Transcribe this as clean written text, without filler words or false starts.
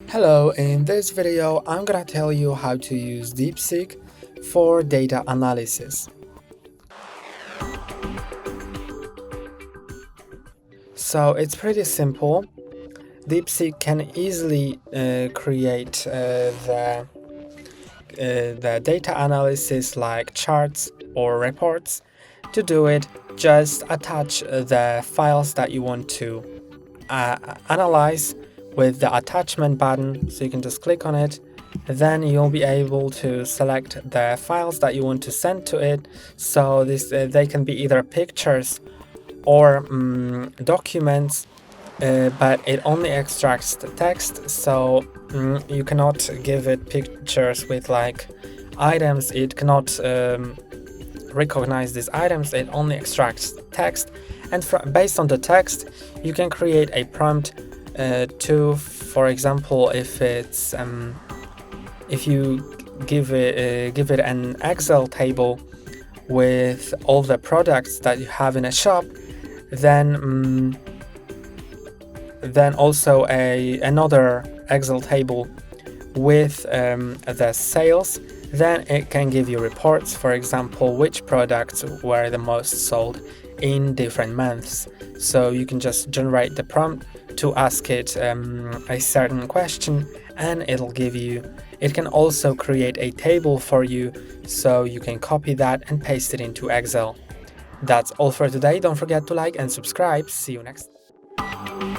Hello, in this video I'm gonna tell you how to use DeepSeek for data analysis. So it's pretty simple. DeepSeek can easily create the data analysis like charts or reports. To do it, just attach the files that you want to analyze with the attachment button, so you can just click on it. Then you'll be able to select the files that you want to send to it. So they can be either pictures or documents, but it only extracts the text, so you cannot give it pictures with like items. It cannot recognize these items. It only extracts text, and based on the text you can create a prompt to, for example, if you give it an Excel table with all the products that you have in a shop, then also another Excel table with the sales, then it can give you reports, for example, which products were the most sold in different months. So you can just generate the prompt to ask it a certain question, and it can also create a table for you, so you can copy that and paste it into Excel. That's all for today. Don't forget to like and subscribe. See you next time.